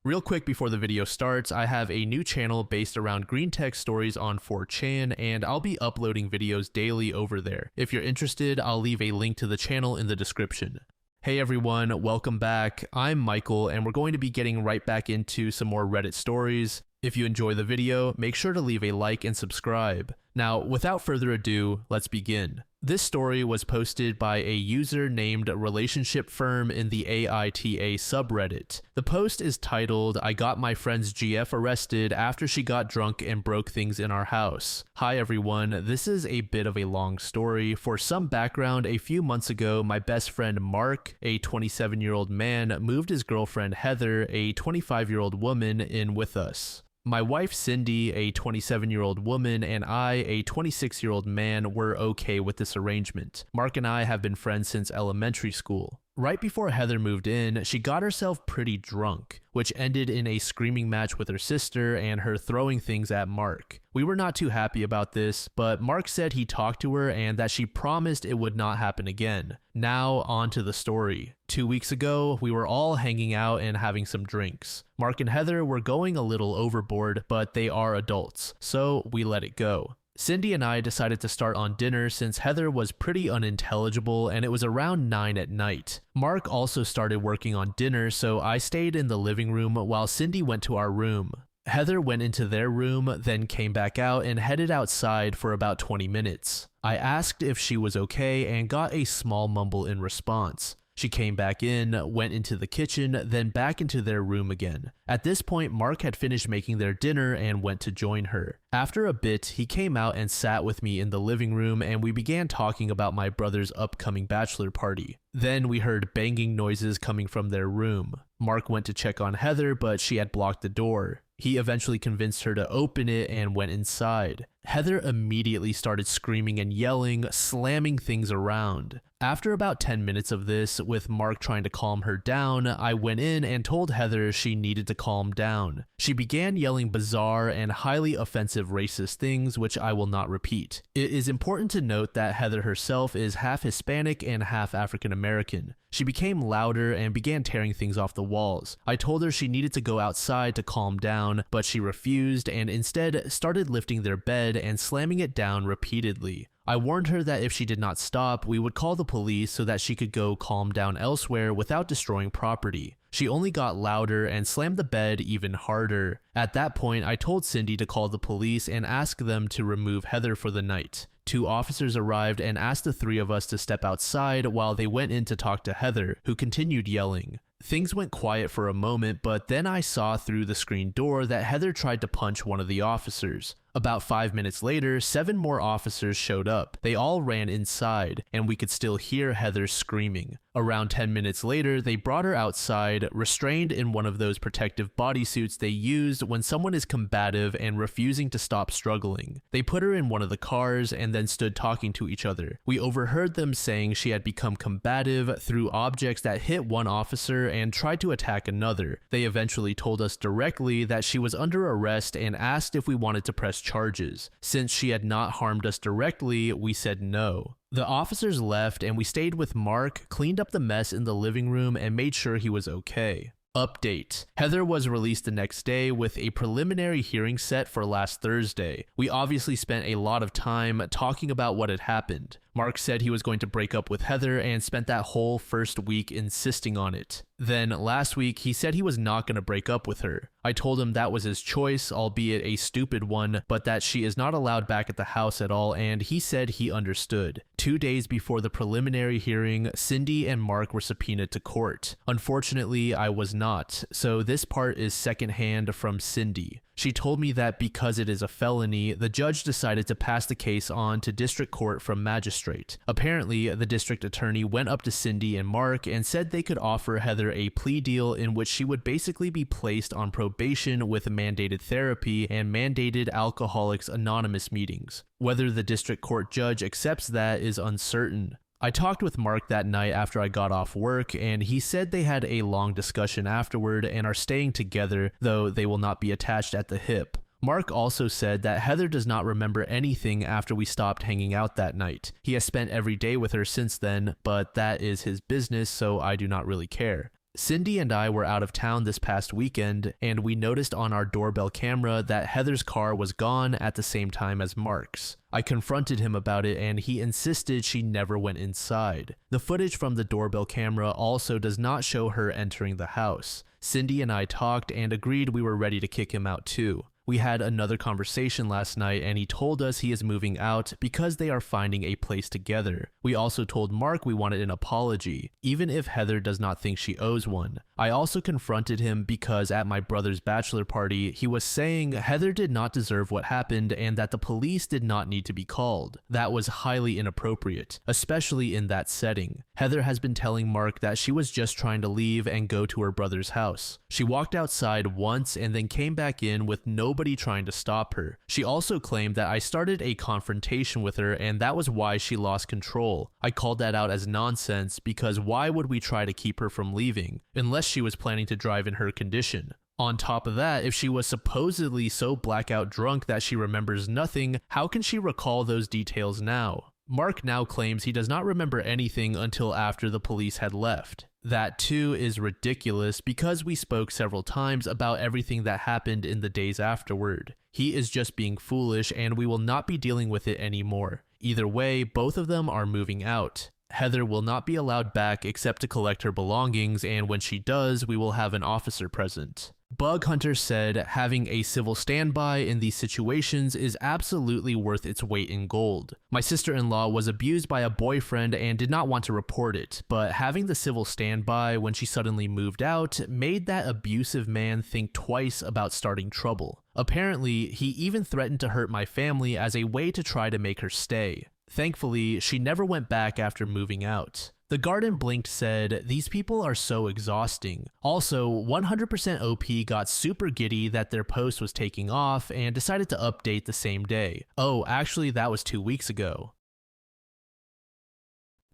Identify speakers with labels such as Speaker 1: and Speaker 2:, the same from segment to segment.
Speaker 1: Real quick before the video starts, I have a new channel based around green text stories on 4chan, and I'll be uploading videos daily over there. If you're interested, I'll leave a link to the channel in the description. Hey everyone, welcome back. I'm Michael, and we're going to be getting right back into some more Reddit stories. If you enjoy the video, make sure to leave a like and subscribe. Now, without further ado, let's begin. This story was posted by a user named Relationship Firm in the AITA subreddit. The post is titled, "I got my friend's GF arrested after she got drunk and broke things in our house." Hi everyone, this is a bit of a long story. For some background, a few months ago, my best friend Mark, a 27-year-old man, moved his girlfriend Heather, a 25-year-old woman, in with us. My wife Cindy, a 27-year-old woman, and I, a 26-year-old man, were okay with this arrangement. Mark and I have been friends since elementary school. Right before Heather moved in, she got herself pretty drunk, which ended in a screaming match with her sister and her throwing things at Mark. We were not too happy about this, but Mark said he talked to her and that she promised it would not happen again. Now, on to the story. 2 weeks ago, we were all hanging out and having some drinks. Mark and Heather were going a little overboard, but they are adults, so we let it go. Cindy and I decided to start on dinner since Heather was pretty unintelligible and it was around 9 at night. Mark also started working on dinner, so I stayed in the living room while Cindy went to our room. Heather went into their room, then came back out and headed outside for about 20 minutes. I asked if she was okay and got a small mumble in response. She came back in, went into the kitchen, then back into their room again. At this point, Mark had finished making their dinner and went to join her. After a bit, he came out and sat with me in the living room and we began talking about my brother's upcoming bachelor party. Then we heard banging noises coming from their room. Mark went to check on Heather, but she had blocked the door. He eventually convinced her to open it and went inside. Heather immediately started screaming and yelling, slamming things around. After about 10 minutes of this, with Mark trying to calm her down, I went in and told Heather she needed to calm down. She began yelling bizarre and highly offensive racist things, which I will not repeat. It is important to note that Heather herself is half Hispanic and half African American. She became louder and began tearing things off the walls. I told her she needed to go outside to calm down, but she refused and instead started lifting their bed and slamming it down repeatedly. I warned her that if she did not stop, we would call the police so that she could go calm down elsewhere without destroying property. She only got louder and slammed the bed even harder. At that point, I told Cindy to call the police and ask them to remove Heather for the night. 2 officers arrived and asked the 3 of us to step outside while they went in to talk to Heather, who continued yelling. Things went quiet for a moment, but then I saw through the screen door that Heather tried to punch one of the officers. About 5 minutes later, 7 more officers showed up. They all ran inside, and we could still hear Heather screaming. Around 10 minutes later, they brought her outside, restrained in one of those protective bodysuits they used when someone is combative and refusing to stop struggling. They put her in one of the cars and then stood talking to each other. We overheard them saying she had become combative, threw objects that hit one officer and tried to attack another. They eventually told us directly that she was under arrest and asked if we wanted to press charges. Since she had not harmed us directly, we said no. The officers left and we stayed with Mark, cleaned up the mess in the living room, and made sure he was okay. Update. Heather was released the next day with a preliminary hearing set for last Thursday. We obviously spent a lot of time talking about what had happened. Mark said he was going to break up with Heather and spent that whole first week insisting on it. Then last week, he said he was not going to break up with her. I told him that was his choice, albeit a stupid one, but that she is not allowed back at the house at all, and he said he understood. 2 days before the preliminary hearing, Cindy and Mark were subpoenaed to court. Unfortunately, I was not, so this part is secondhand from Cindy. She told me that because it is a felony, the judge decided to pass the case on to district court from magistrate. Apparently, the district attorney went up to Cindy and Mark and said they could offer Heather a plea deal in which she would basically be placed on probation with mandated therapy and mandated Alcoholics Anonymous meetings. Whether the district court judge accepts that is uncertain. I talked with Mark that night after I got off work, and he said they had a long discussion afterward and are staying together, though they will not be attached at the hip. Mark also said that Heather does not remember anything after we stopped hanging out that night. He has spent every day with her since then, but that is his business, so I do not really care. Cindy and I were out of town this past weekend, and we noticed on our doorbell camera that Heather's car was gone at the same time as Mark's. I confronted him about it and he insisted she never went inside. The footage from the doorbell camera also does not show her entering the house. Cindy and I talked and agreed we were ready to kick him out too. We had another conversation last night and he told us he is moving out because they are finding a place together. We also told Mark we wanted an apology, even if Heather does not think she owes one. I also confronted him because at my brother's bachelor party, he was saying Heather did not deserve what happened and that the police did not need to be called. That was highly inappropriate, especially in that setting. Heather has been telling Mark that she was just trying to leave and go to her brother's house. She walked outside once and then came back in with nobody trying to stop her. She also claimed that I started a confrontation with her and that was why she lost control. I called that out as nonsense because why would we try to keep her from leaving, unless she was planning to drive in her condition? On top of that, if she was supposedly so blackout drunk that she remembers nothing, how can she recall those details now? Mark now claims he does not remember anything until after the police had left. That too is ridiculous because we spoke several times about everything that happened in the days afterward. He is just being foolish and we will not be dealing with it anymore. Either way, both of them are moving out. Heather will not be allowed back except to collect her belongings, and when she does, we will have an officer present. Bug Hunter said having a civil standby in these situations is absolutely worth its weight in gold. My sister-in-law was abused by a boyfriend and did not want to report it, but having the civil standby when she suddenly moved out made that abusive man think twice about starting trouble. Apparently, he even threatened to hurt my family as a way to try to make her stay. Thankfully, she never went back after moving out. The Garden Blinked said, "These people are so exhausting." Also, 100% OP got super giddy that their post was taking off and decided to update the same day. Oh, actually that was 2 weeks ago.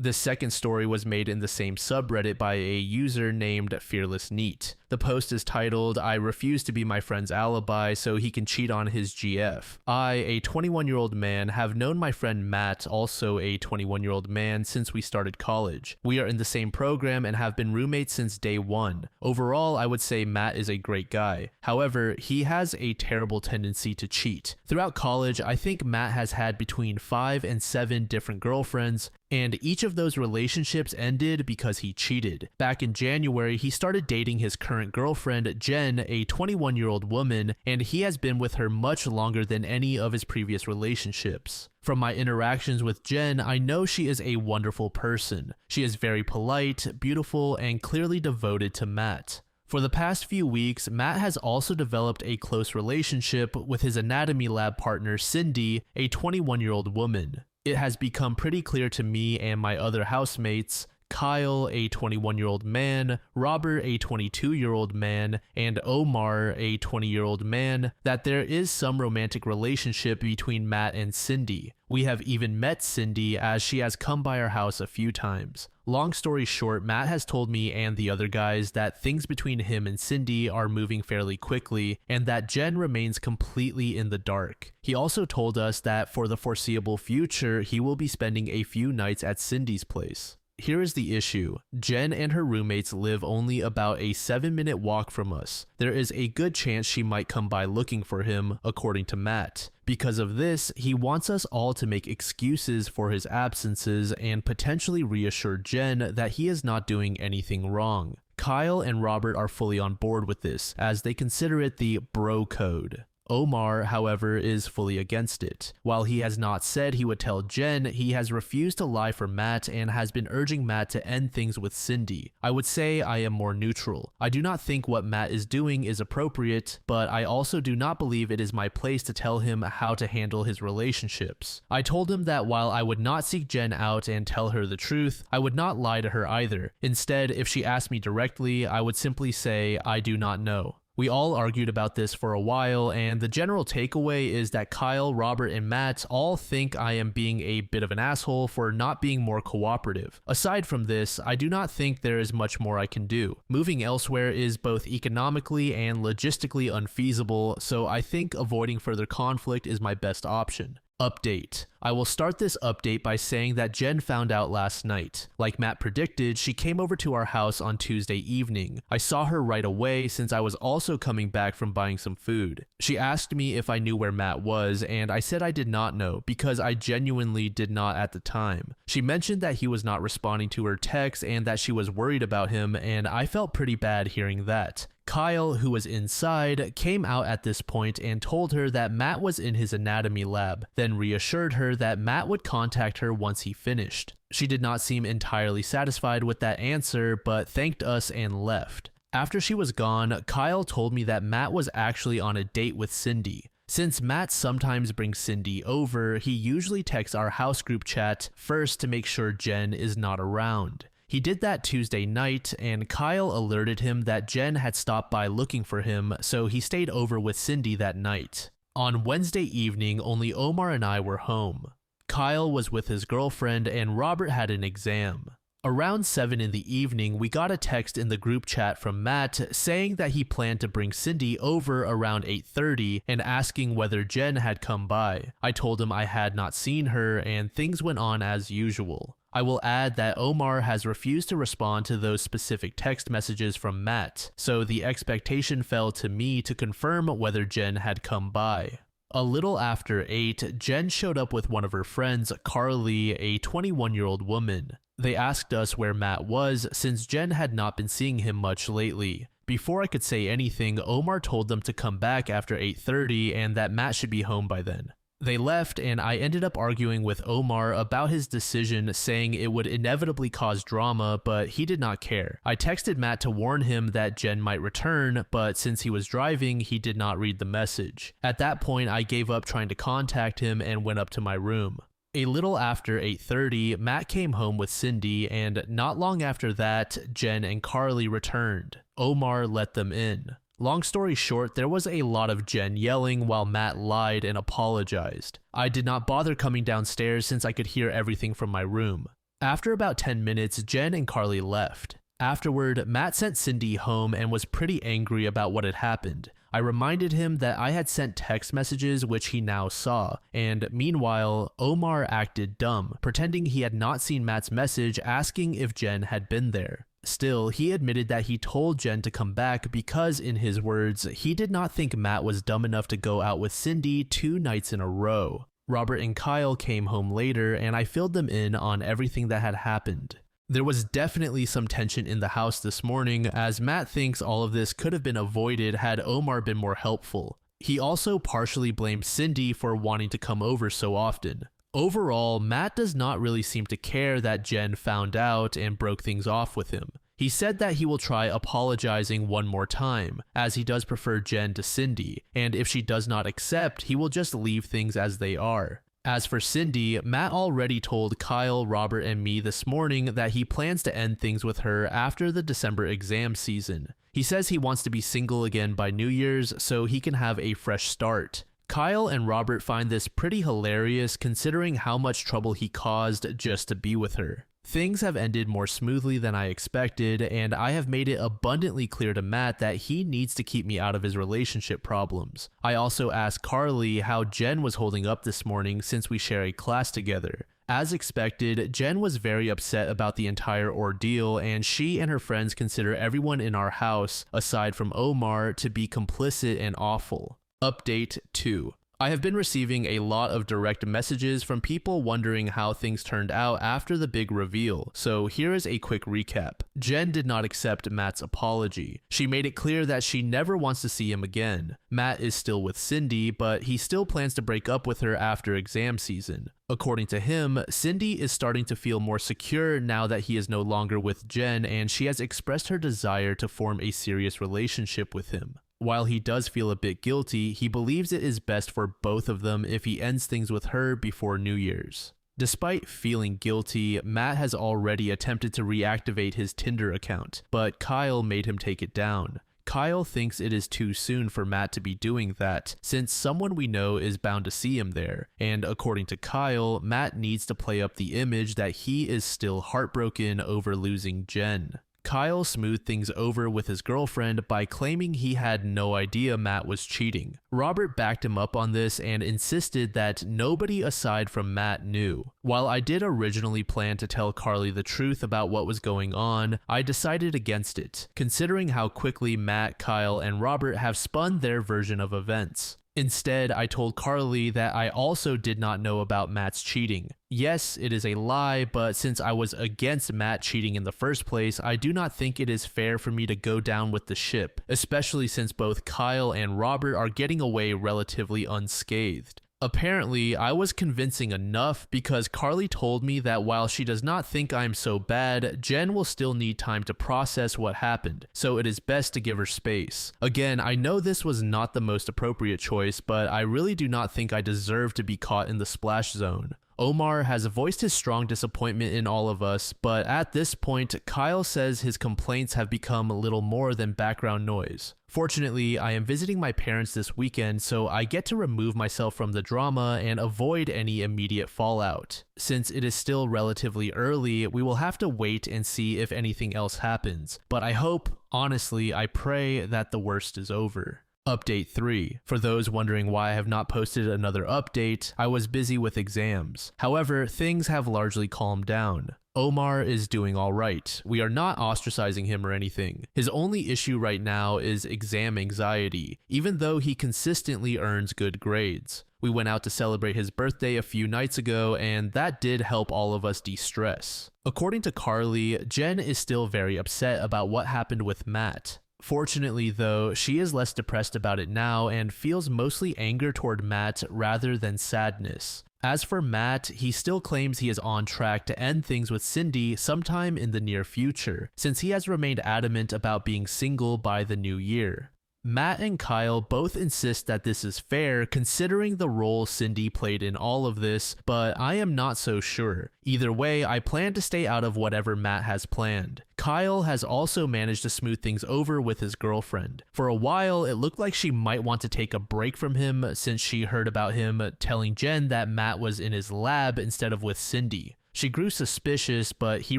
Speaker 1: The second story was made in the same subreddit by a user named Fearless Neat. The post is titled, "I refuse to be my friend's alibi so he can cheat on his GF. I, a 21-year-old man, have known my friend Matt, also a 21-year-old man, since we started college. We are in the same program and have been roommates since day one. Overall, I would say Matt is a great guy. However, he has a terrible tendency to cheat. Throughout college, I think Matt has had between 5 and 7 different girlfriends, and each of those relationships ended because he cheated. Back in January, he started dating his current girlfriend, Jen, a 21-year-old woman, and he has been with her much longer than any of his previous relationships. From my interactions with Jen, I know she is a wonderful person. She is very polite, beautiful, and clearly devoted to Matt. For the past few weeks, Matt has also developed a close relationship with his anatomy lab partner, Cindy, a 21-year-old woman. It has become pretty clear to me and my other housemates, Kyle, a 21-year-old man, Robert, a 22-year-old man, and Omar, a 20-year-old man, that there is some romantic relationship between Matt and Cindy. We have even met Cindy as she has come by our house a few times. Long story short, Matt has told me and the other guys that things between him and Cindy are moving fairly quickly and that Jen remains completely in the dark. He also told us that for the foreseeable future, he will be spending a few nights at Cindy's place. Here is the issue. Jen and her roommates live only about a 7-minute walk from us. There is a good chance she might come by looking for him, according to Matt. Because of this, he wants us all to make excuses for his absences and potentially reassure Jen that he is not doing anything wrong. Kyle and Robert are fully on board with this, as they consider it the bro code. Omar, however, is fully against it. While he has not said he would tell Jen, he has refused to lie for Matt and has been urging Matt to end things with Cindy. I would say I am more neutral. I do not think what Matt is doing is appropriate, but I also do not believe it is my place to tell him how to handle his relationships. I told him that while I would not seek Jen out and tell her the truth, I would not lie to her either. Instead, if she asked me directly, I would simply say, I do not know. We all argued about this for a while, and the general takeaway is that Kyle, Robert, and Matt all think I am being a bit of an asshole for not being more cooperative. Aside from this, I do not think there is much more I can do. Moving elsewhere is both economically and logistically unfeasible, so I think avoiding further conflict is my best option. Update. I will start this update by saying that Jen found out last night. Like Matt predicted, she came over to our house on Tuesday evening. I saw her right away since I was also coming back from buying some food. She asked me if I knew where Matt was, and I said I did not know because I genuinely did not at the time. She mentioned that he was not responding to her texts and that she was worried about him, and I felt pretty bad hearing that. Kyle, who was inside, came out at this point and told her that Matt was in his anatomy lab, then reassured her that Matt would contact her once he finished. She did not seem entirely satisfied with that answer, but thanked us and left. After she was gone, Kyle told me that Matt was actually on a date with Cindy. Since Matt sometimes brings Cindy over, he usually texts our house group chat first to make sure Jen is not around. He did that Tuesday night, and Kyle alerted him that Jen had stopped by looking for him, so he stayed over with Cindy that night. On Wednesday evening, only Omar and I were home. Kyle was with his girlfriend, and Robert had an exam. Around 7 in the evening, we got a text in the group chat from Matt saying that he planned to bring Cindy over around 8:30 and asking whether Jen had come by. I told him I had not seen her, and things went on as usual. I will add that Omar has refused to respond to those specific text messages from Matt, so the expectation fell to me to confirm whether Jen had come by. A little after 8, Jen showed up with one of her friends, Carly, a 21-year-old woman. They asked us where Matt was since Jen had not been seeing him much lately. Before I could say anything, Omar told them to come back after 8:30 and that Matt should be home by then. They left, and I ended up arguing with Omar about his decision, saying it would inevitably cause drama, but he did not care. I texted Matt to warn him that Jen might return, but since he was driving, he did not read the message. At that point, I gave up trying to contact him and went up to my room. A little after 8:30, Matt came home with Cindy, and not long after that, Jen and Carly returned. Omar let them in. Long story short, there was a lot of Jen yelling while Matt lied and apologized. I did not bother coming downstairs since I could hear everything from my room. After about 10 minutes, Jen and Carly left. Afterward, Matt sent Cindy home and was pretty angry about what had happened. I reminded him that I had sent text messages which he now saw, and meanwhile, Omar acted dumb, pretending he had not seen Matt's message asking if Jen had been there. Still, he admitted that he told Jen to come back because, in his words, he did not think Matt was dumb enough to go out with Cindy 2 nights in a row. Robert and Kyle came home later, and I filled them in on everything that had happened. There was definitely some tension in the house this morning, as Matt thinks all of this could have been avoided had Omar been more helpful. He also partially blamed Cindy for wanting to come over so often. Overall, Matt does not really seem to care that Jen found out and broke things off with him. He said that he will try apologizing one more time, as he does prefer Jen to Cindy, and if she does not accept, he will just leave things as they are. As for Cindy, Matt already told Kyle, Robert, and me this morning that he plans to end things with her after the December exam season. He says he wants to be single again by New Year's so he can have a fresh start. Kyle and Robert find this pretty hilarious considering how much trouble he caused just to be with her. Things have ended more smoothly than I expected, and I have made it abundantly clear to Matt that he needs to keep me out of his relationship problems. I also asked Carly how Jen was holding up this morning since we share a class together. As expected, Jen was very upset about the entire ordeal, and she and her friends consider everyone in our house, aside from Omar, to be complicit and awful. Update 2. I have been receiving a lot of direct messages from people wondering how things turned out after the big reveal, so here is a quick recap. Jen did not accept Matt's apology. She made it clear that she never wants to see him again. Matt is still with Cindy, but he still plans to break up with her after exam season. According to him, Cindy is starting to feel more secure now that he is no longer with Jen, and she has expressed her desire to form a serious relationship with him. While he does feel a bit guilty, he believes it is best for both of them if he ends things with her before New Year's. Despite feeling guilty, Matt has already attempted to reactivate his Tinder account, but Kyle made him take it down. Kyle thinks it is too soon for Matt to be doing that, since someone we know is bound to see him there, and according to Kyle, Matt needs to play up the image that he is still heartbroken over losing Jen. Kyle smoothed things over with his girlfriend by claiming he had no idea Matt was cheating. Robert backed him up on this and insisted that nobody aside from Matt knew. While I did originally plan to tell Carly the truth about what was going on, I decided against it, considering how quickly Matt, Kyle, and Robert have spun their version of events. Instead, I told Carly that I also did not know about Matt's cheating. Yes, it is a lie, but since I was against Matt cheating in the first place, I do not think it is fair for me to go down with the ship, especially since both Kyle and Robert are getting away relatively unscathed. Apparently, I was convincing enough because Carly told me that while she does not think I'm so bad, Jen will still need time to process what happened, so it is best to give her space. Again, I know this was not the most appropriate choice, but I really do not think I deserve to be caught in the splash zone. Omar has voiced his strong disappointment in all of us, but at this point, Kyle says his complaints have become little more than background noise. Fortunately, I am visiting my parents this weekend, so I get to remove myself from the drama and avoid any immediate fallout. Since it is still relatively early, we will have to wait and see if anything else happens, but I hope, honestly, I pray that the worst is over. Update 3. For those wondering why I have not posted another update, I was busy with exams. However, things have largely calmed down. Omar is doing alright. We are not ostracizing him or anything. His only issue right now is exam anxiety, even though he consistently earns good grades. We went out to celebrate his birthday a few nights ago, and that did help all of us de-stress. According to Carly, Jen is still very upset about what happened with Matt. Fortunately though, she is less depressed about it now and feels mostly anger toward Matt rather than sadness. As for Matt, he still claims he is on track to end things with Cindy sometime in the near future, since he has remained adamant about being single by the new year. Matt and Kyle both insist that this is fair considering the role Cindy played in all of this, but I am not so sure. Either way, I plan to stay out of whatever Matt has planned. Kyle has also managed to smooth things over with his girlfriend. For a while, it looked like she might want to take a break from him since she heard about him telling Jen that Matt was in his lab instead of with Cindy. She grew suspicious, but he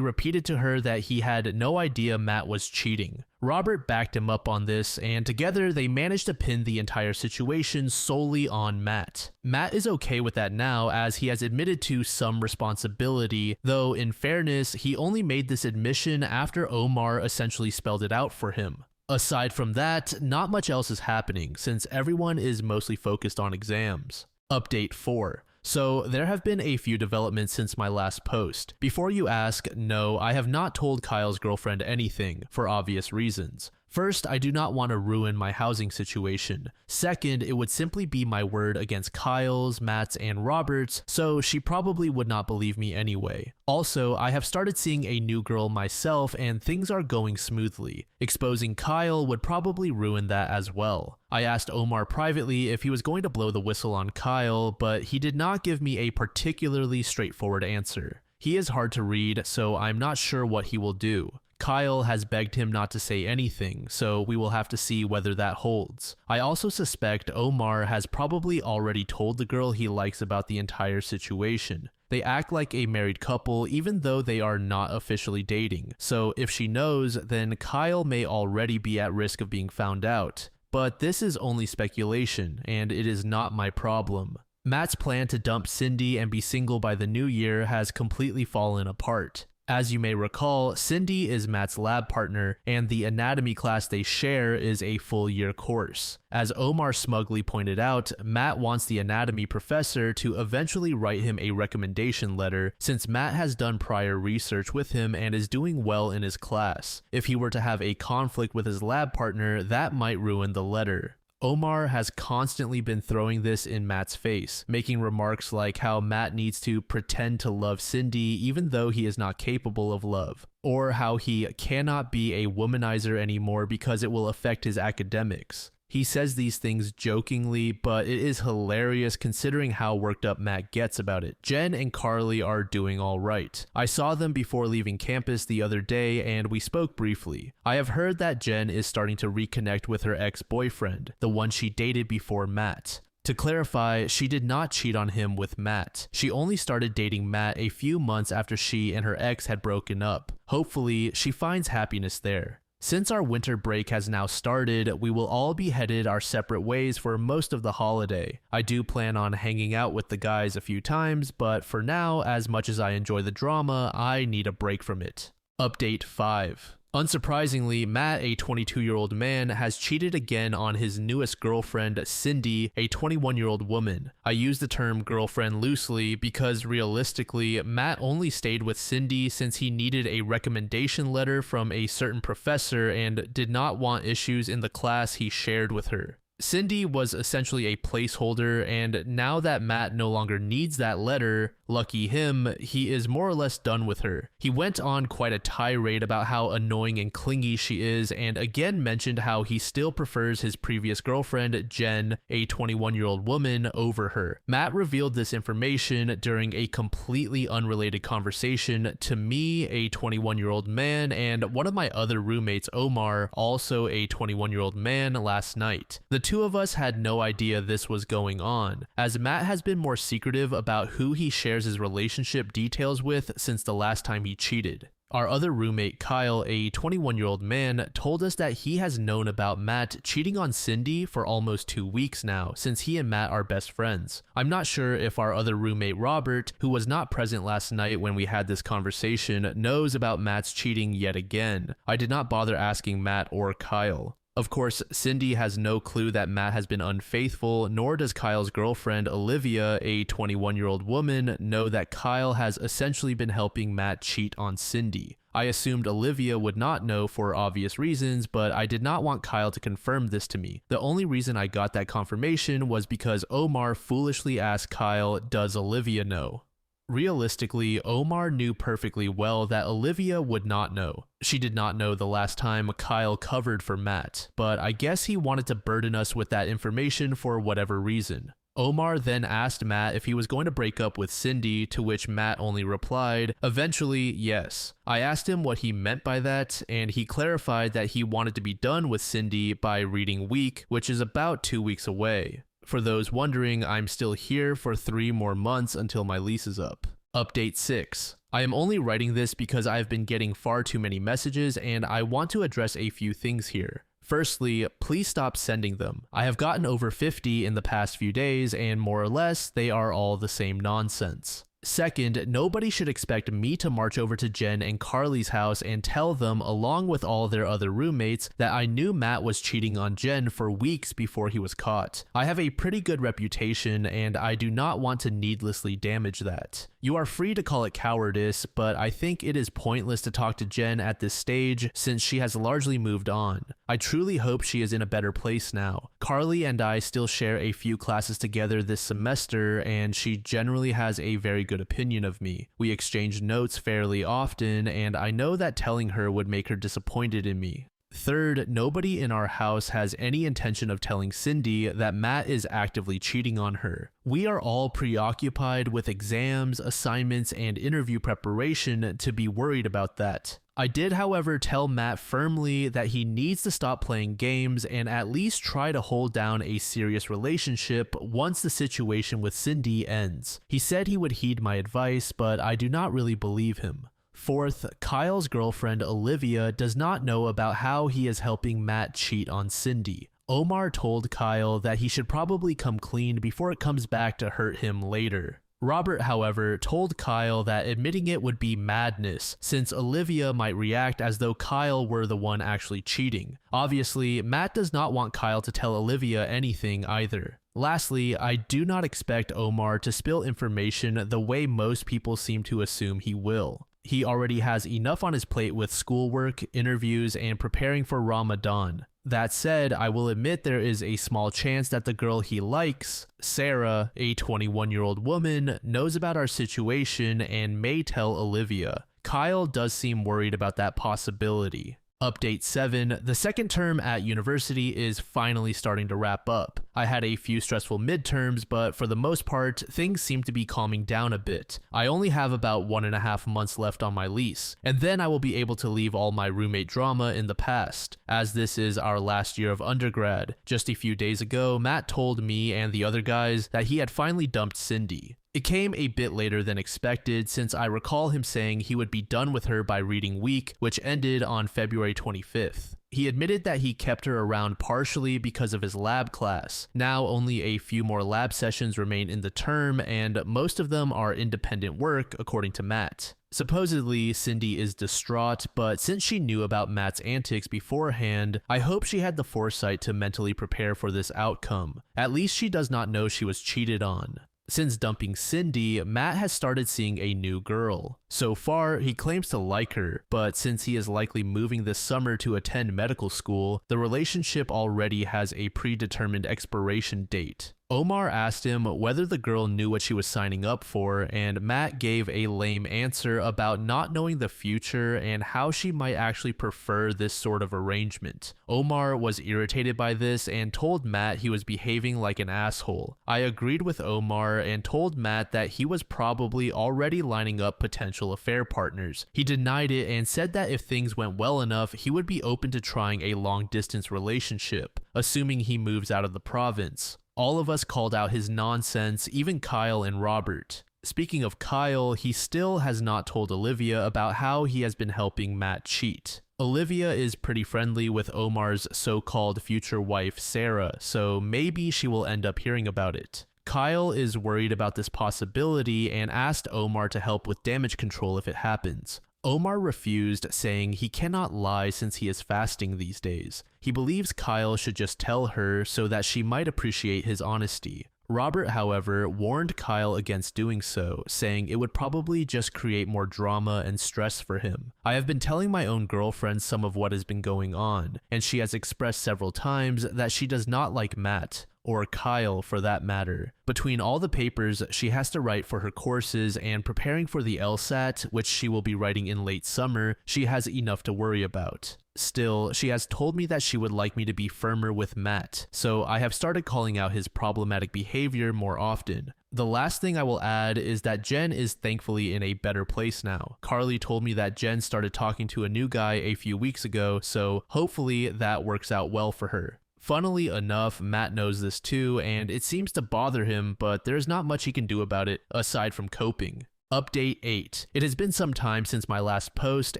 Speaker 1: repeated to her that he had no idea Matt was cheating. Robert backed him up on this, and together they managed to pin the entire situation solely on Matt. Matt is okay with that now, as he has admitted to some responsibility, though in fairness, he only made this admission after Omar essentially spelled it out for him. Aside from that, not much else is happening, since everyone is mostly focused on exams. Update 4. So there have been a few developments since my last post. Before you ask, no, I have not told Kyle's girlfriend anything, for obvious reasons. First, I do not want to ruin my housing situation. Second, it would simply be my word against Kyle's, Matt's, and Robert's, so she probably would not believe me anyway. Also, I have started seeing a new girl myself and things are going smoothly. Exposing Kyle would probably ruin that as well. I asked Omar privately if he was going to blow the whistle on Kyle, but he did not give me a particularly straightforward answer. He is hard to read, so I'm not sure what he will do. Kyle has begged him not to say anything, so we will have to see whether that holds. I also suspect Omar has probably already told the girl he likes about the entire situation. They act like a married couple even though they are not officially dating, so if she knows, then Kyle may already be at risk of being found out. But this is only speculation, and it is not my problem. Matt's plan to dump Cindy and be single by the new year has completely fallen apart. As you may recall, Cindy is Matt's lab partner, and the anatomy class they share is a full-year course. As Omar smugly pointed out, Matt wants the anatomy professor to eventually write him a recommendation letter, since Matt has done prior research with him and is doing well in his class. If he were to have a conflict with his lab partner, that might ruin the letter. Omar has constantly been throwing this in Matt's face, making remarks like how Matt needs to pretend to love Cindy even though he is not capable of love, or how he cannot be a womanizer anymore because it will affect his academics. He says these things jokingly, but it is hilarious considering how worked up Matt gets about it. Jen and Carly are doing alright. I saw them before leaving campus the other day and we spoke briefly. I have heard that Jen is starting to reconnect with her ex-boyfriend, the one she dated before Matt. To clarify, she did not cheat on him with Matt. She only started dating Matt a few months after she and her ex had broken up. Hopefully, she finds happiness there. Since our winter break has now started, we will all be headed our separate ways for most of the holiday. I do plan on hanging out with the guys a few times, but for now, as much as I enjoy the drama, I need a break from it. Update 5. Unsurprisingly, Matt, a 22-year-old man, has cheated again on his newest girlfriend, Cindy, a 21-year-old woman. I use the term girlfriend loosely because realistically, Matt only stayed with Cindy since he needed a recommendation letter from a certain professor and did not want issues in the class he shared with her. Cindy was essentially a placeholder, and now that Matt no longer needs that letter, lucky him, he is more or less done with her. He went on quite a tirade about how annoying and clingy she is, and again mentioned how he still prefers his previous girlfriend, Jen, a 21-year-old woman, over her. Matt revealed this information during a completely unrelated conversation to me, a 21-year-old man, and one of my other roommates, Omar, also a 21-year-old man, last night. The two of us had no idea this was going on, as Matt has been more secretive about who he shares his relationship details with since the last time he cheated. Our other roommate, Kyle, a 21-year-old man, told us that he has known about Matt cheating on Cindy for almost 2 weeks now, since he and Matt are best friends. I'm not sure if our other roommate, Robert, who was not present last night when we had this conversation, knows about Matt's cheating yet again. I did not bother asking Matt or Kyle. Of course, Cindy has no clue that Matt has been unfaithful, nor does Kyle's girlfriend, Olivia, a 21-year-old woman, know that Kyle has essentially been helping Matt cheat on Cindy. I assumed Olivia would not know for obvious reasons, but I did not want Kyle to confirm this to me. The only reason I got that confirmation was because Omar foolishly asked Kyle, "Does Olivia know?" Realistically, Omar knew perfectly well that Olivia would not know. She did not know the last time Kyle covered for Matt, but I guess he wanted to burden us with that information for whatever reason. Omar then asked Matt if he was going to break up with Cindy, to which Matt only replied, eventually, yes. I asked him what he meant by that, and he clarified that he wanted to be done with Cindy by reading week, which is about 2 weeks away. For those wondering, I'm still here for 3 more months until my lease is up. Update 6. I am only writing this because I've been getting far too many messages and I want to address a few things here. Firstly, please stop sending them. I have gotten over 50 in the past few days and more or less, they are all the same nonsense. Second, nobody should expect me to march over to Jen and Carly's house and tell them, along with all their other roommates, that I knew Matt was cheating on Jen for weeks before he was caught. I have a pretty good reputation and I do not want to needlessly damage that. You are free to call it cowardice, but I think it is pointless to talk to Jen at this stage since she has largely moved on. I truly hope she is in a better place now. Carly and I still share a few classes together this semester and she generally has a very good opinion of me. We exchange notes fairly often and I know that telling her would make her disappointed in me. Third, nobody in our house has any intention of telling Cindy that Matt is actively cheating on her. We are all preoccupied with exams, assignments, and interview preparation to be worried about that. I did, however, tell Matt firmly that he needs to stop playing games and at least try to hold down a serious relationship once the situation with Cindy ends. He said he would heed my advice, but I do not really believe him. Fourth, Kyle's girlfriend Olivia does not know about how he is helping Matt cheat on Cindy. Omar told Kyle that he should probably come clean before it comes back to hurt him later. Robert, however, told Kyle that admitting it would be madness, since Olivia might react as though Kyle were the one actually cheating. Obviously, Matt does not want Kyle to tell Olivia anything either. Lastly, I do not expect Omar to spill information the way most people seem to assume he will. He already has enough on his plate with schoolwork, interviews, and preparing for Ramadan. That said, I will admit there is a small chance that the girl he likes, Sarah, a 21-year-old woman, knows about our situation and may tell Olivia. Kyle does seem worried about that possibility. Update 7. The second term at university is finally starting to wrap up. I had a few stressful midterms, but for the most part, things seem to be calming down a bit. I only have about 1.5 months left on my lease, and then I will be able to leave all my roommate drama in the past, as this is our last year of undergrad. Just a few days ago, Matt told me and the other guys that he had finally dumped Cindy. It came a bit later than expected, since I recall him saying he would be done with her by reading week, which ended on February 25th. He admitted that he kept her around partially because of his lab class. Now only a few more lab sessions remain in the term, and most of them are independent work, according to Matt. Supposedly, Cindy is distraught, but since she knew about Matt's antics beforehand, I hope she had the foresight to mentally prepare for this outcome. At least she does not know she was cheated on. Since dumping Cindy, Matt has started seeing a new girl. So far, he claims to like her, but since he is likely moving this summer to attend medical school, the relationship already has a predetermined expiration date. Omar asked him whether the girl knew what she was signing up for, and Matt gave a lame answer about not knowing the future and how she might actually prefer this sort of arrangement. Omar was irritated by this and told Matt he was behaving like an asshole. I agreed with Omar and told Matt that he was probably already lining up potential affair partners. He denied it and said that if things went well enough, he would be open to trying a long-distance relationship, assuming he moves out of the province. All of us called out his nonsense, even Kyle and Robert. Speaking of Kyle, he still has not told Olivia about how he has been helping Matt cheat. Olivia is pretty friendly with Omar's so-called future wife, Sarah, so maybe she will end up hearing about it. Kyle is worried about this possibility and asked Omar to help with damage control if it happens. Omar refused, saying he cannot lie since he is fasting these days. He believes Kyle should just tell her so that she might appreciate his honesty. Robert, however, warned Kyle against doing so, saying it would probably just create more drama and stress for him. I have been telling my own girlfriend some of what has been going on, and she has expressed several times that she does not like Matt, or Kyle for that matter. Between all the papers she has to write for her courses and preparing for the LSAT, which she will be writing in late summer, she has enough to worry about. Still, she has told me that she would like me to be firmer with Matt, so I have started calling out his problematic behavior more often. The last thing I will add is that Jen is thankfully in a better place now. Carly told me that Jen started talking to a new guy a few weeks ago, so hopefully that works out well for her. Funnily enough, Matt knows this too, and it seems to bother him, but there's not much he can do about it aside from coping. Update 8. It has been some time since my last post,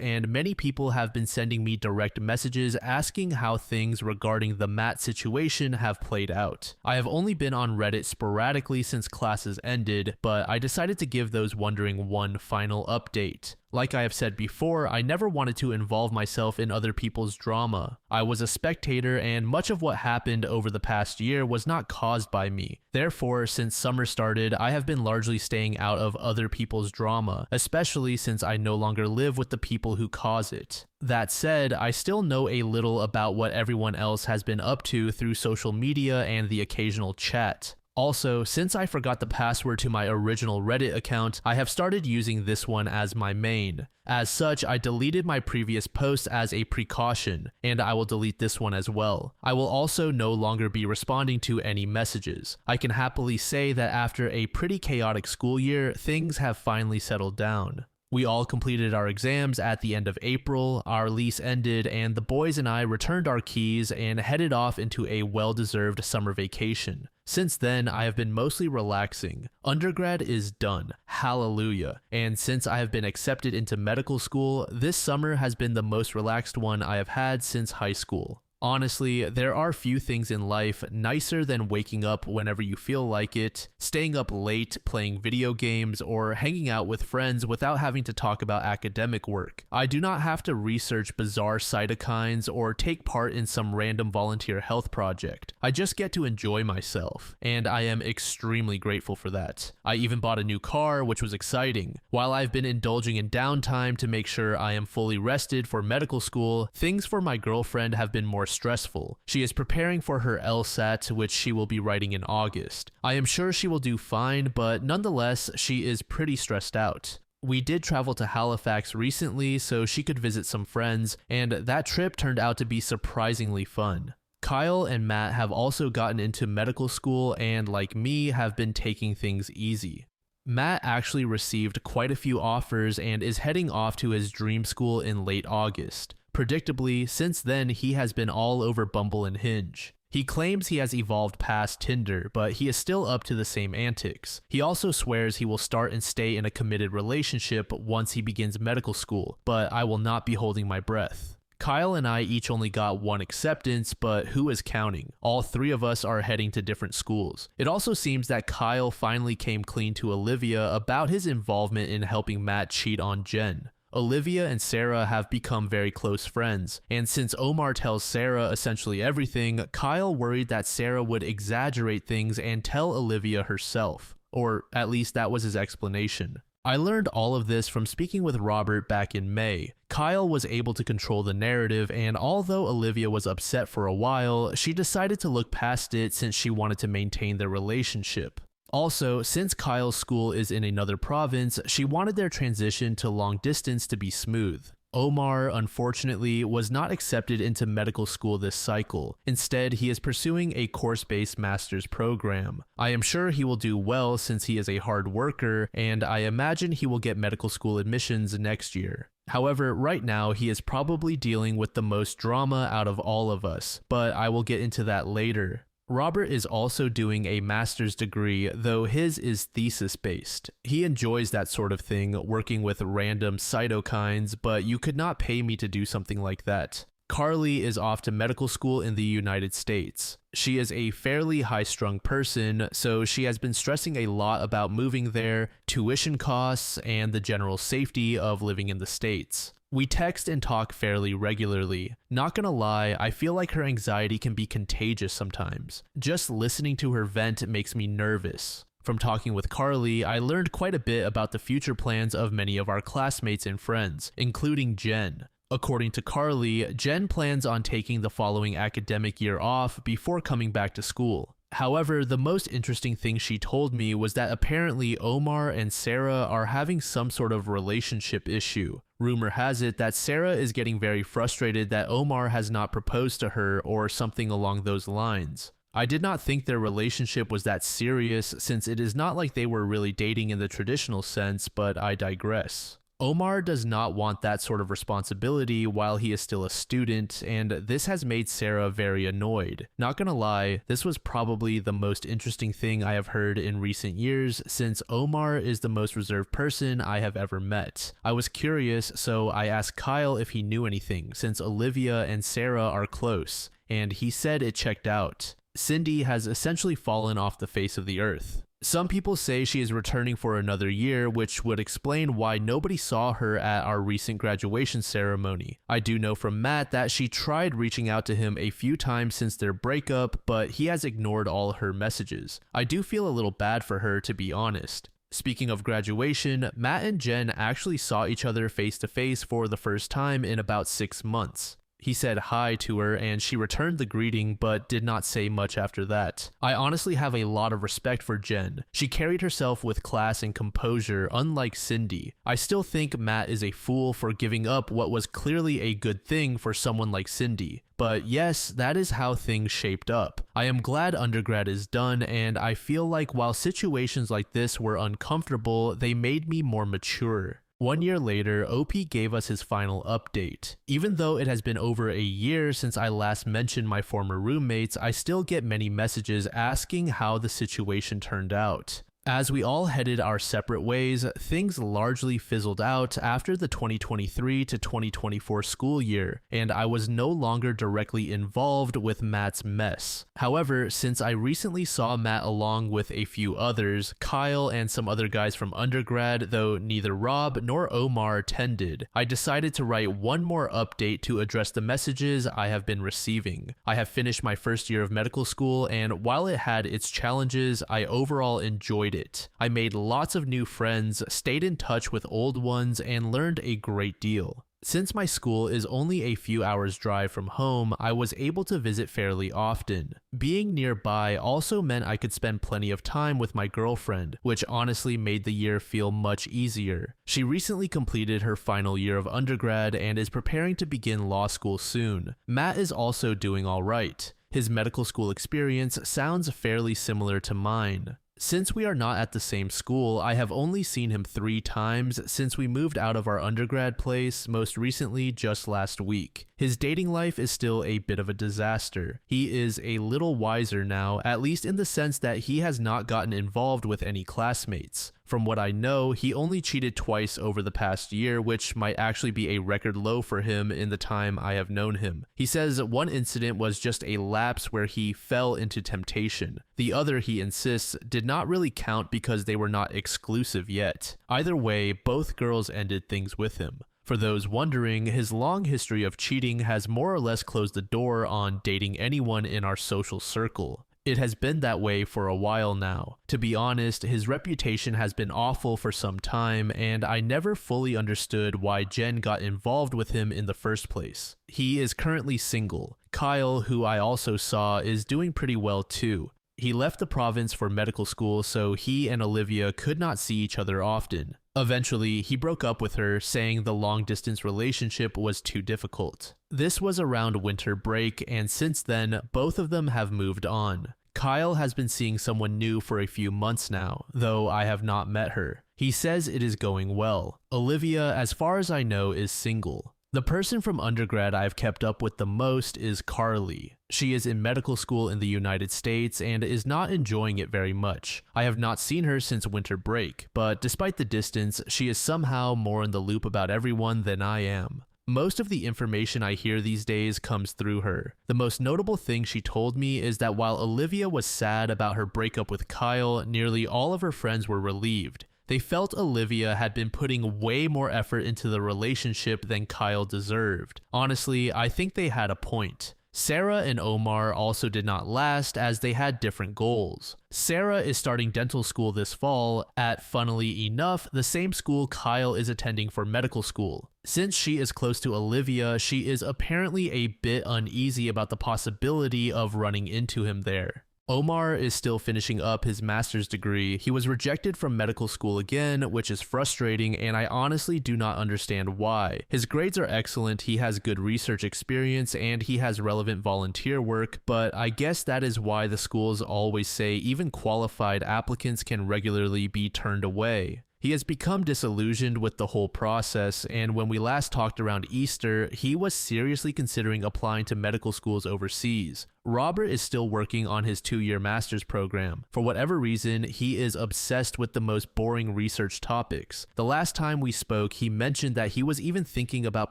Speaker 1: and many people have been sending me direct messages asking how things regarding the Matt situation have played out. I have only been on Reddit sporadically since classes ended, but I decided to give those wondering one final update. Like I have said before, I never wanted to involve myself in other people's drama. I was a spectator, and much of what happened over the past year was not caused by me. Therefore, since summer started, I have been largely staying out of other people's drama, especially since I no longer live with the people who cause it. That said, I still know a little about what everyone else has been up to through social media and the occasional chat. Also, since I forgot the password to my original Reddit account, I have started using this one as my main. As such, I deleted my previous post as a precaution, and I will delete this one as well. I will also no longer be responding to any messages. I can happily say that after a pretty chaotic school year, things have finally settled down. We all completed our exams at the end of April, our lease ended, and the boys and I returned our keys and headed off into a well-deserved summer vacation. Since then, I have been mostly relaxing. Undergrad is done, hallelujah, and since I have been accepted into medical school, this summer has been the most relaxed one I have had since high school. Honestly, there are few things in life nicer than waking up whenever you feel like it, staying up late playing video games, or hanging out with friends without having to talk about academic work. I do not have to research bizarre cytokines or take part in some random volunteer health project. I just get to enjoy myself, and I am extremely grateful for that. I even bought a new car, which was exciting. While I've been indulging in downtime to make sure I am fully rested for medical school, things for my girlfriend have been more stressful. She is preparing for her LSAT, which she will be writing in August. I am sure she will do fine, but nonetheless, she is pretty stressed out. We did travel to Halifax recently so she could visit some friends, and that trip turned out to be surprisingly fun. Kyle and Matt have also gotten into medical school and, like me, have been taking things easy. Matt actually received quite a few offers and is heading off to his dream school in late August. Predictably, since then he has been all over Bumble and Hinge. He claims he has evolved past Tinder, but he is still up to the same antics. He also swears he will start and stay in a committed relationship once he begins medical school, but I will not be holding my breath. Kyle and I each only got one acceptance, but who is counting? All three of us are heading to different schools. It also seems that Kyle finally came clean to Olivia about his involvement in helping Matt cheat on Jen. Olivia and Sarah have become very close friends, and since Omar tells Sarah essentially everything, Kyle worried that Sarah would exaggerate things and tell Olivia herself. Or at least that was his explanation. I learned all of this from speaking with Robert back in May. Kyle was able to control the narrative, and although Olivia was upset for a while, she decided to look past it since she wanted to maintain their relationship. Also, since Kyle's school is in another province, she wanted their transition to long distance to be smooth. Omar, unfortunately, was not accepted into medical school this cycle. Instead, he is pursuing a course-based master's program. I am sure he will do well since he is a hard worker, and I imagine he will get medical school admissions next year. However, right now he is probably dealing with the most drama out of all of us, but I will get into that later. Robert is also doing a master's degree, though his is thesis-based. He enjoys that sort of thing, working with random cytokines, but you could not pay me to do something like that. Carly is off to medical school in the United States. She is a fairly high-strung person, so she has been stressing a lot about moving there, tuition costs, and the general safety of living in the States. We text and talk fairly regularly. Not gonna lie, I feel like her anxiety can be contagious sometimes. Just listening to her vent makes me nervous. From talking with Carly, I learned quite a bit about the future plans of many of our classmates and friends, including Jen. According to Carly, Jen plans on taking the following academic year off before coming back to school. However, the most interesting thing she told me was that apparently Omar and Sarah are having some sort of relationship issue. Rumor has it that Sarah is getting very frustrated that Omar has not proposed to her or something along those lines. I did not think their relationship was that serious since it is not like they were really dating in the traditional sense, but I digress. Omar does not want that sort of responsibility while he is still a student, and this has made Sarah very annoyed. Not gonna lie, this was probably the most interesting thing I have heard in recent years since Omar is the most reserved person I have ever met. I was curious, so I asked Kyle if he knew anything since Olivia and Sarah are close, and he said it checked out. Cindy has essentially fallen off the face of the earth. Some people say she is returning for another year, which would explain why nobody saw her at our recent graduation ceremony. I do know from Matt that she tried reaching out to him a few times since their breakup, but he has ignored all her messages. I do feel a little bad for her, to be honest. Speaking of graduation, Matt and Jen actually saw each other face to face for the first time in about 6 months. He said hi to her and she returned the greeting but did not say much after that. I honestly have a lot of respect for Jen. She carried herself with class and composure, unlike Cindy. I still think Matt is a fool for giving up what was clearly a good thing for someone like Cindy. But yes, that is how things shaped up. I am glad undergrad is done, and I feel like while situations like this were uncomfortable, they made me more mature. 1 year later, OP gave us his final update. Even though it has been over a year since I last mentioned my former roommates, I still get many messages asking how the situation turned out. As we all headed our separate ways, things largely fizzled out after the 2023 to 2024 school year, and I was no longer directly involved with Matt's mess. However, since I recently saw Matt along with a few others, Kyle and some other guys from undergrad, though neither Rob nor Omar attended, I decided to write one more update to address the messages I have been receiving. I have finished my first year of medical school, and while it had its challenges, I overall enjoyed it. I made lots of new friends, stayed in touch with old ones, and learned a great deal. Since my school is only a few hours drive from home, I was able to visit fairly often. Being nearby also meant I could spend plenty of time with my girlfriend, which honestly made the year feel much easier. She recently completed her final year of undergrad and is preparing to begin law school soon. Matt is also doing alright. His medical school experience sounds fairly similar to mine. Since we are not at the same school, I have only seen him 3 times since we moved out of our undergrad place, most recently just last week. His dating life is still a bit of a disaster. He is a little wiser now, at least in the sense that he has not gotten involved with any classmates. From what I know, he only cheated twice over the past year, which might actually be a record low for him in the time I have known him. He says one incident was just a lapse where he fell into temptation. The other, he insists, did not really count because they were not exclusive yet. Either way, both girls ended things with him. For those wondering, his long history of cheating has more or less closed the door on dating anyone in our social circle. It has been that way for a while now. To be honest, his reputation has been awful for some time, and I never fully understood why Jen got involved with him in the first place. He is currently single. Kyle, who I also saw, is doing pretty well too. He left the province for medical school, so he and Olivia could not see each other often. Eventually, he broke up with her, saying the long-distance relationship was too difficult. This was around winter break, and since then, both of them have moved on. Kyle has been seeing someone new for a few months now, though I have not met her. He says it is going well. Olivia, as far as I know, is single. The person from undergrad I've kept up with the most is Carly. She is in medical school in the United States and is not enjoying it very much. I have not seen her since winter break, but despite the distance, she is somehow more in the loop about everyone than I am. Most of the information I hear these days comes through her. The most notable thing she told me is that while Olivia was sad about her breakup with Kyle, nearly all of her friends were relieved. They felt Olivia had been putting way more effort into the relationship than Kyle deserved. Honestly, I think they had a point. Sarah and Omar also did not last as they had different goals. Sarah is starting dental school this fall at, funnily enough, the same school Kyle is attending for medical school. Since she is close to Olivia, she is apparently a bit uneasy about the possibility of running into him there. Omar is still finishing up his master's degree. He was rejected from medical school again, which is frustrating, and I honestly do not understand why. His grades are excellent, he has good research experience, and he has relevant volunteer work, but I guess that is why the schools always say even qualified applicants can regularly be turned away. He has become disillusioned with the whole process, and when we last talked around Easter, he was seriously considering applying to medical schools overseas. Robert is still working on his 2-year master's program. For whatever reason, he is obsessed with the most boring research topics. The last time we spoke, he mentioned that he was even thinking about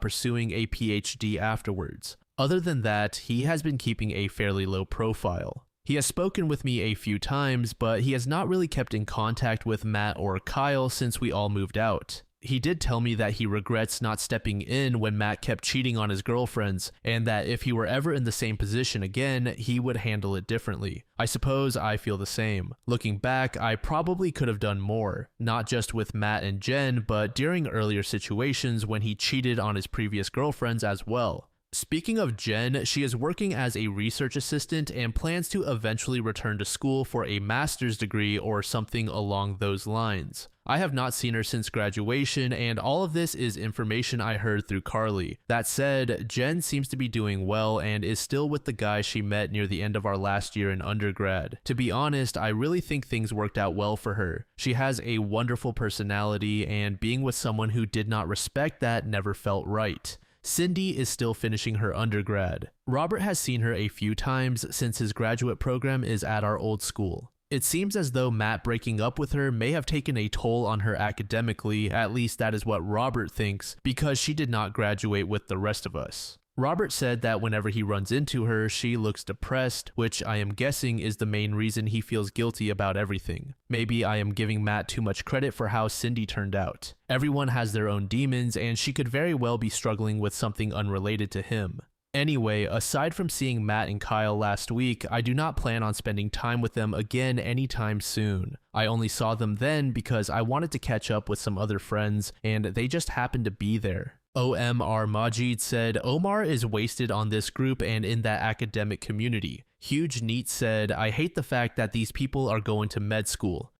Speaker 1: pursuing a PhD afterwards. Other than that, he has been keeping a fairly low profile. He has spoken with me a few times, but he has not really kept in contact with Matt or Kyle since we all moved out. He did tell me that he regrets not stepping in when Matt kept cheating on his girlfriends, and that if he were ever in the same position again, he would handle it differently. I suppose I feel the same. Looking back, I probably could have done more, not just with Matt and Jen, but during earlier situations when he cheated on his previous girlfriends as well. Speaking of Jen, she is working as a research assistant and plans to eventually return to school for a master's degree or something along those lines. I have not seen her since graduation, and all of this is information I heard through Carly. That said, Jen seems to be doing well and is still with the guy she met near the end of our last year in undergrad. To be honest, I really think things worked out well for her. She has a wonderful personality, and being with someone who did not respect that never felt right. Cindy is still finishing her undergrad. Robert has seen her a few times since his graduate program is at our old school. It seems as though Matt breaking up with her may have taken a toll on her academically, at least that is what Robert thinks, because she did not graduate with the rest of us. Robert said that whenever he runs into her, she looks depressed, which I am guessing is the main reason he feels guilty about everything. Maybe I am giving Matt too much credit for how Cindy turned out. Everyone has their own demons, and she could very well be struggling with something unrelated to him. Anyway, aside from seeing Matt and Kyle last week, I do not plan on spending time with them again anytime soon. I only saw them then because I wanted to catch up with some other friends, and they just happened to be there. OMR Majid said, Omar is wasted on this group and in that academic community. Huge Neat said, I hate the fact that these people are going to med school.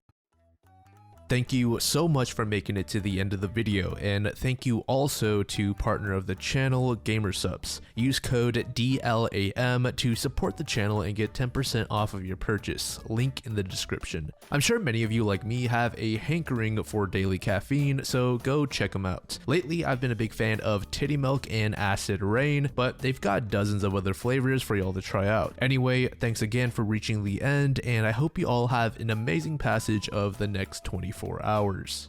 Speaker 1: Thank you so much for making it to the end of the video, and thank you also to partner of the channel, Gamersubs. Use code DLAM to support the channel and get 10% off of your purchase, link in the description. I'm sure many of you like me have a hankering for daily caffeine, so go check them out. Lately, I've been a big fan of Titty Milk and Acid Rain, but they've got dozens of other flavors for y'all to try out. Anyway, thanks again for reaching the end, and I hope you all have an amazing passage of the next 24 hours.